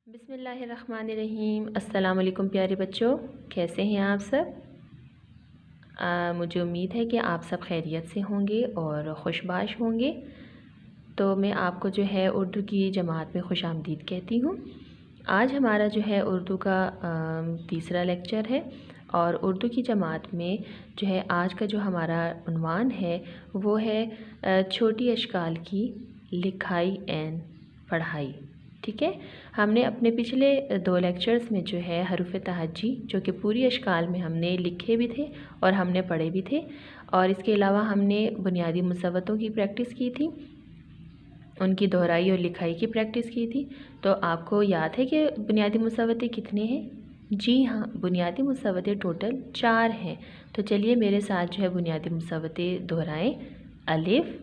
बिस्मिल्लाहिर्रहमानिर्रहीम। अस्सलाम वालेकुम प्यारे बच्चों, कैसे हैं आप सब। मुझे उम्मीद है कि आप सब खैरियत से होंगे और खुशबाश होंगे। तो मैं आपको जो है उर्दू की जमात में खुशामदीद कहती हूँ। आज हमारा जो है उर्दू का तीसरा लेक्चर है और उर्दू की जमात में जो है आज का जो हमारा उन्वान है वो है छोटी अशकाल की लिखाई एंड पढ़ाई। ठीक है, हमने अपने पिछले 2 लेक्चर्स में जो है हरूफ तहज्जी जो कि पूरी अशकाल में हमने लिखे भी थे और हमने पढ़े भी थे, और इसके अलावा हमने बुनियादी मुसव्वतों की प्रैक्टिस की थी, उनकी दोहराई और लिखाई की प्रैक्टिस की थी। तो आपको याद है कि बुनियादी मुसव्वतें कितने हैं? जी हाँ, बुनियादी मुसव्वतें टोटल 4 हैं। तो चलिए मेरे साथ जो है बुनियादी मुसव्वतें दोहराएं। अलिफ,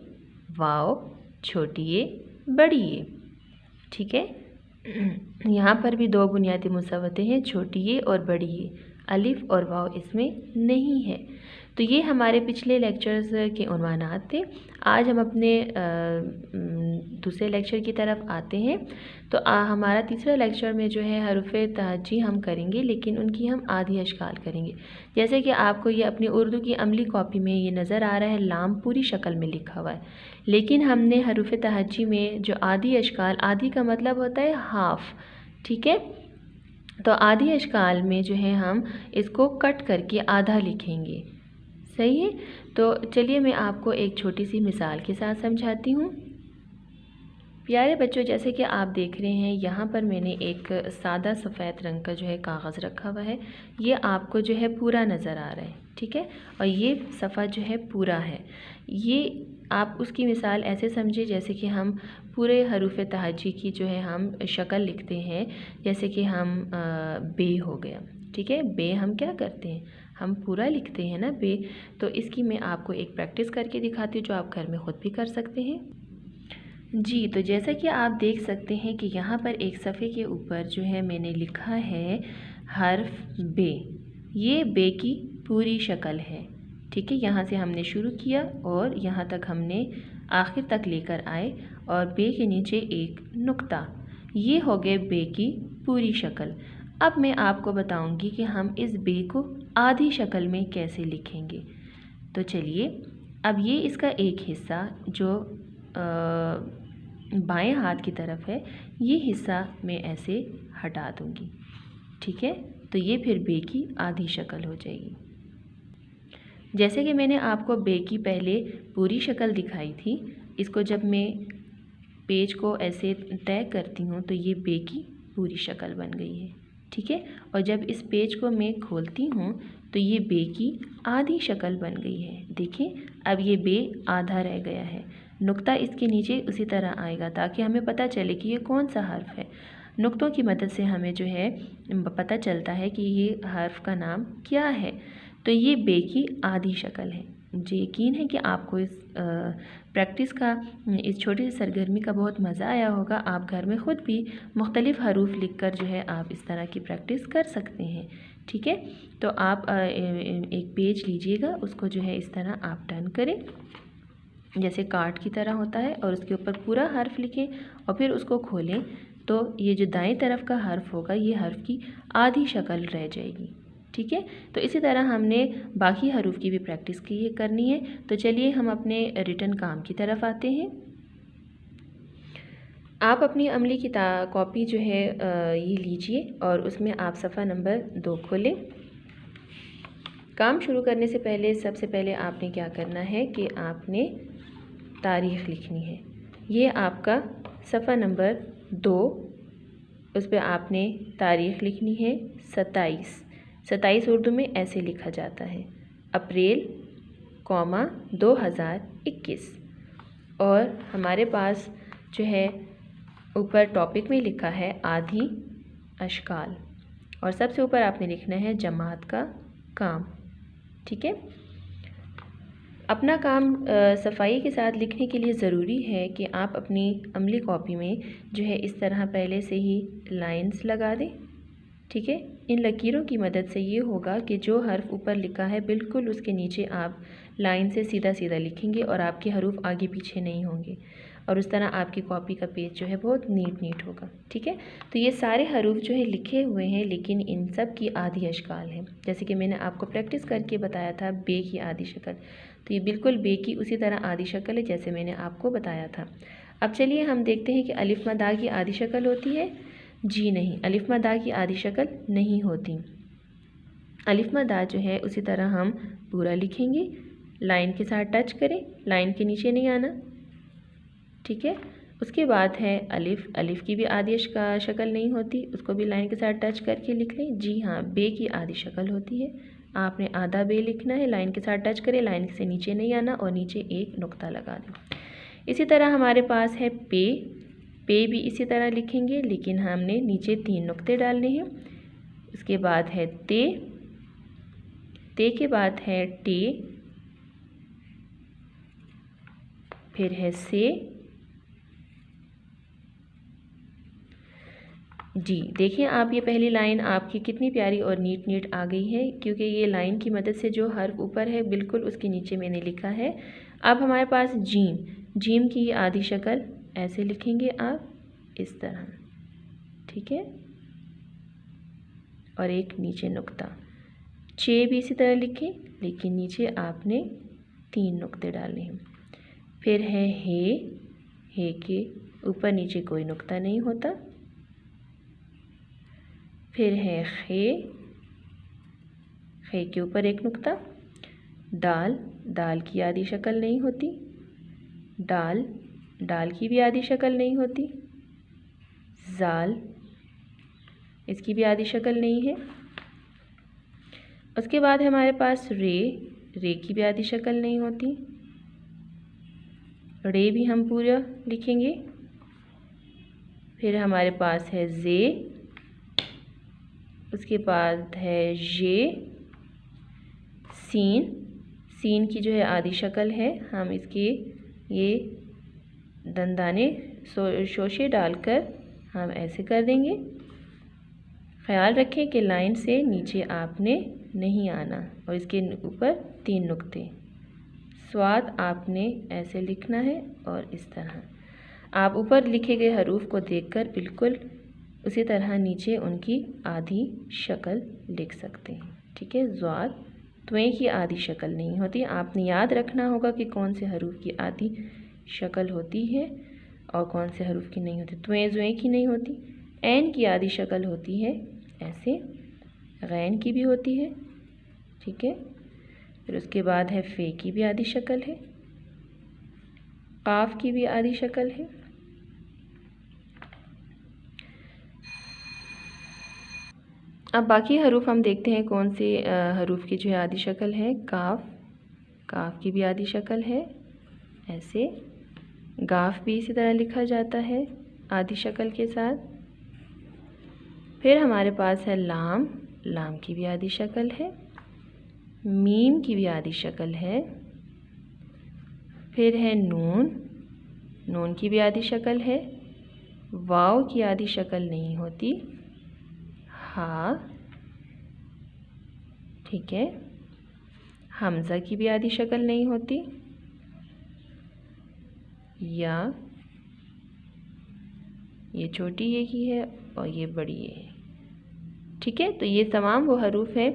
वाव, छोटी ए, बड़ी ए। ठीक है, यहाँ पर भी 2 बुनियादी मुसव्वतें हैं, छोटी ए और बड़ी ए। अलिफ और वाव इसमें नहीं है। तो ये हमारे पिछले लेक्चर्स के उन्वानात थे। आज हम अपने दूसरे लेक्चर की तरफ आते हैं। तो हमारा तीसरा लेक्चर में जो है हरूफ तहज्जी हम करेंगे, लेकिन उनकी हम आधी अशकाल करेंगे। जैसे कि आपको ये अपनी उर्दू की अमली कॉपी में ये नज़र आ रहा है, लाम पूरी शक्ल में लिखा हुआ है, लेकिन हमने हरूफ तहज्जी में जो आधी अशकाल, आधी का मतलब होता है हाफ, ठीक है, तो आधी अशकाल में जो है हम इसको कट करके आधा लिखेंगे। सही है। तो चलिए मैं आपको एक छोटी सी मिसाल के साथ समझाती हूँ। प्यारे बच्चों, जैसे कि आप देख रहे हैं यहाँ पर मैंने एक सादा सफ़ेद रंग का जो है कागज़ रखा हुआ है। ये आपको जो है पूरा नज़र आ रहा है, ठीक है, और ये सफ़ा जो है पूरा है। ये आप उसकी मिसाल ऐसे समझिए जैसे कि हम पूरे हरूफ तहज्जी की जो है हम शक्ल लिखते हैं। जैसे कि हम बे हो गया, ठीक है, बे हम क्या करते हैं, हम पूरा लिखते हैं ना बे। तो इसकी मैं आपको एक प्रैक्टिस करके दिखाती हूँ जो आप घर में ख़ुद भी कर सकते हैं। जी, तो जैसा कि आप देख सकते हैं कि यहाँ पर एक सफ़े के ऊपर जो है मैंने लिखा है हर्फ बे। ये बे की पूरी शक्ल है, ठीक है। यहाँ से हमने शुरू किया और यहाँ तक हमने आखिर तक लेकर आए और बे के नीचे एक नुक्ता। ये हो गए बे की पूरी शक्ल। अब मैं आपको बताऊंगी कि हम इस बे को आधी शक्ल में कैसे लिखेंगे। तो चलिए, अब ये इसका एक हिस्सा जो बाएं हाथ की तरफ है, ये हिस्सा मैं ऐसे हटा दूंगी, ठीक है। तो ये फिर बे की आधी शक्ल हो जाएगी। जैसे कि मैंने आपको बे की पहले पूरी शक्ल दिखाई थी, इसको जब मैं पेज को ऐसे तय करती हूँ तो ये बे की पूरी शक्ल बन गई है, ठीक है। और जब इस पेज को मैं खोलती हूँ तो ये बे की आधी शक्ल बन गई है। देखिए, अब ये बे आधा रह गया है। नुक्ता इसके नीचे उसी तरह आएगा ताकि हमें पता चले कि ये कौन सा हर्फ है। नुक्तों की मदद से हमें जो है पता चलता है कि ये हर्फ का नाम क्या है। तो ये बे की आधी शक्ल है। मुझे यकीन है कि आपको इस प्रैक्टिस का, इस छोटी सी सरगर्मी का बहुत मज़ा आया होगा। आप घर में ख़ुद भी मुख्तलिफ़ हरूफ लिखकर जो है आप इस तरह की प्रैक्टिस कर सकते हैं, ठीक है। तो आप एक पेज लीजिएगा, उसको जो है इस तरह आप टर्न करें जैसे कार्ड की तरह होता है, और उसके ऊपर पूरा हर्फ लिखें और फिर उसको खोलें। तो ये जो दाएं तरफ का हर्फ होगा, ये हर्फ की आधी शक्ल रह जाएगी, ठीक है। तो इसी तरह हमने बाकी हरूफ की भी प्रैक्टिस करनी है। तो चलिए हम अपने रिटन काम की तरफ आते हैं। आप अपनी अमली कॉपी जो है ये लीजिए और उसमें आप सफ़ा नंबर 2 खोलें। काम शुरू करने से पहले सबसे पहले आपने क्या करना है कि आपने तारीख़ लिखनी है। ये आपका सफ़ा नंबर 2, उस पर आपने तारीख़ लिखनी है 27। 27 उर्दू में ऐसे लिखा जाता है, अप्रैल 2021। और हमारे पास जो है ऊपर टॉपिक में लिखा है आधी अशकाल, और सबसे ऊपर आपने लिखना है जमात का काम, ठीक है। अपना काम सफाई के साथ लिखने के लिए ज़रूरी है कि आप अपनी अमली कॉपी में जो है इस तरह पहले से ही लाइंस लगा दें, ठीक है। इन लकीरों की मदद से ये होगा कि जो हर्फ ऊपर लिखा है बिल्कुल उसके नीचे आप लाइन से सीधा सीधा लिखेंगे और आपके हरूफ आगे पीछे नहीं होंगे। और उस तरह आपकी कॉपी का पेज जो है बहुत नीट होगा। ठीक है, तो ये सारे हरूफ जो है लिखे हुए हैं, लेकिन इन सब की आधी अशकाल है। जैसे कि मैंने आपको प्रैक्टिस करके बताया था बे की आधी शक्ल, तो ये बिल्कुल बे की उसी तरह आधी शक्ल है जैसे मैंने आपको बताया था। अब चलिए हम देखते हैं कि अलिफ मदा की आधी शक्ल होती है। जी नहीं, अलिफ मदा की आधी शक्ल नहीं होती। अलिफ मदा जो है उसी तरह हम पूरा लिखेंगे, लाइन के साथ टच करें, लाइन के नीचे नहीं आना। ठीक है, उसके बाद है अलिफ, अलिफ की भी आधी शक्ल नहीं होती, उसको भी लाइन के साथ टच करके लिख लें। जी हाँ, बे की आधी शक्ल होती है, आपने आधा बे लिखना है, लाइन के साथ टच करें, लाइन से नीचे नहीं आना और नीचे एक नुक्ता लगा दें। इसी तरह हमारे पास है पे, पे भी इसी तरह लिखेंगे, लेकिन हमने नीचे 3 नुक्ते डालने हैं। उसके बाद है ते, ते के बाद है टे, फिर है से। जी देखिए आप, ये पहली लाइन आपकी कितनी प्यारी और नीट आ गई है, क्योंकि ये लाइन की मदद से जो हर्फ ऊपर है बिल्कुल उसके नीचे मैंने लिखा है। अब हमारे पास जीम, जीम की आधी शक्ल ऐसे लिखेंगे आप इस तरह। ठीक है, और एक नीचे नुक्ता। चे भी इसी तरह लिखें, लेकिन नीचे आपने 3 नुक्ते डालने हैं। फिर है हे के ऊपर नीचे कोई नुक्ता नहीं होता। फिर है खे, खे के ऊपर एक नुक्ता। दाल, दाल की आधी शक्ल नहीं होती। डाल, डाल की भी आधी शक्ल नहीं होती। जाल, इसकी भी आधी शक्ल नहीं है। उसके बाद है हमारे पास रे, रे की भी आधी शक्ल नहीं होती। रे भी हम पूरा लिखेंगे। फिर हमारे पास है जे, उसके बाद है ये, सीन, सीन की जो है आधी शक्ल है, हम इसके ये दंदाने शोशे डालकर हम ऐसे कर देंगे। ख्याल रखें कि लाइन से नीचे आपने नहीं आना और इसके ऊपर 3 नुक्ते। स्वाद आपने ऐसे लिखना है और इस तरह आप ऊपर लिखे गए हरूफ को देखकर बिल्कुल उसी तरह नीचे उनकी आधी शक्ल लिख सकते हैं। ठीक है, ज़्वाद, त्वें की आधी शक्ल नहीं होती। आपने याद रखना होगा कि कौन से हरूफ की आधी शक्ल होती है और कौन से हरूफ की नहीं होती। त्वें ज़्वें की नहीं होती। ऐन की आधी शक्ल होती है ऐसे, गैन की भी होती है। ठीक है, फिर उसके बाद है फे की भी आधी शक्ल है, काफ की भी आधी शक्ल है। अब बाकी हरूफ हम देखते हैं कौन से हरूफ की जो है आधी शक्ल है। काफ, काफ की भी आधी शक्ल है ऐसे। गाफ भी इसी तरह लिखा जाता है आधी शक्ल के साथ। फिर हमारे पास है लाम, लाम की भी आधी शक्ल है। मीम की भी आधी शक्ल है। फिर है नून, नून की भी आधी शक्ल है। वाव की आधी शक्ल नहीं होती। हा, ठीक है। हमज़ा की भी आधी शक्ल नहीं होती। या, ये छोटी ये की है और ये बड़ी ये है। ठीक है, तो ये तमाम वो हरूफ हैं।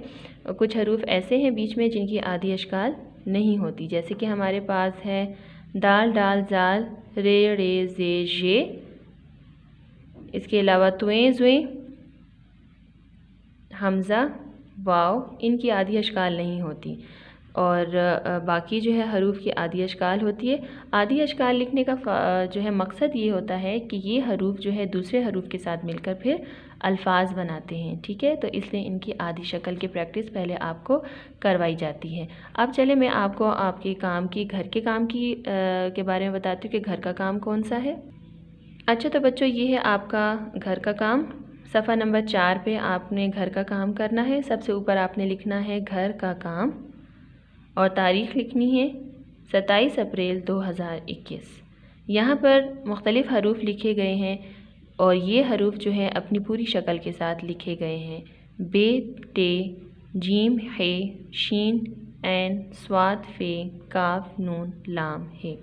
और कुछ हरूफ ऐसे हैं बीच में जिनकी आधी अशकाल नहीं होती, जैसे कि हमारे पास है दाल, डाल, जाल, रे, रे, जे, जे। इसके अलावा त्वें, ज़्वें, हमज़ा, वाव, इनकी आधी अशकाल नहीं होती। और बाकी जो है हरूफ की आधी अशकाल होती है। आधी अशकाल लिखने का जो है मकसद ये होता है कि ये हरूफ जो है दूसरे हरूफ के साथ मिलकर फिर अल्फाज बनाते हैं। ठीक है, तो इसलिए इनकी आधी शक्ल की प्रैक्टिस पहले आपको करवाई जाती है। अब चले मैं आपको आपके काम की, घर के काम की के बारे में बताती हूँ कि घर का काम कौन सा है। अच्छा तो बच्चों, ये है आपका घर का काम। सफ़ा नंबर 4 पे आपने घर का काम करना है। सबसे ऊपर आपने लिखना है घर का काम और तारीख़ लिखनी है 27 अप्रैल 2021। यहाँ पर मुख्तलिफ़ हरूफ लिखे गए हैं और ये हरूफ जो है अपनी पूरी शक्ल के साथ लिखे गए हैं। बे, टे, जीम, हे, शीन, ऐन स्वाद फे काफ नून लाम है।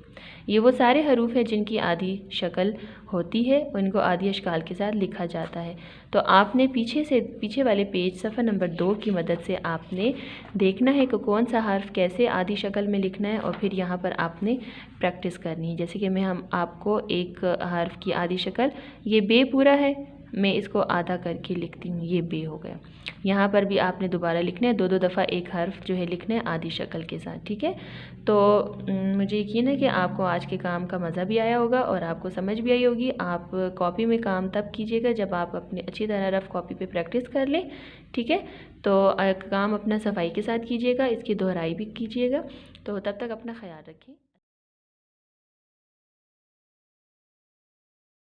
ये वो सारे हरूफ हैं जिनकी आधी शक्ल होती है, उनको आधी अशकाल के साथ लिखा जाता है। तो आपने पीछे वाले पेज सफ़ा नंबर 2 की मदद से आपने देखना है कि कौन सा हर्फ कैसे आधी शक्ल में लिखना है, और फिर यहाँ पर आपने प्रैक्टिस करनी है। जैसे कि हम आपको एक हर्फ की आधी शक्ल, ये बे पूरा है, मैं इसको आधा करके लिखती हूँ, ये बे हो गया। यहाँ पर भी आपने दोबारा लिखना है, 2 दफ़ा एक हर्फ जो है लिखना है आधी शक्ल के साथ, ठीक है। तो मुझे यकीन है कि आपको आज के काम का मज़ा भी आया होगा और आपको समझ भी आई होगी। आप कॉपी में काम तब कीजिएगा जब आप अपनी अच्छी तरह रफ कॉपी पे प्रैक्टिस कर लें, ठीक है। तो काम अपना सफाई के साथ कीजिएगा, इसकी दोहराई भी कीजिएगा। तो तब तक अपना ख्याल रखें।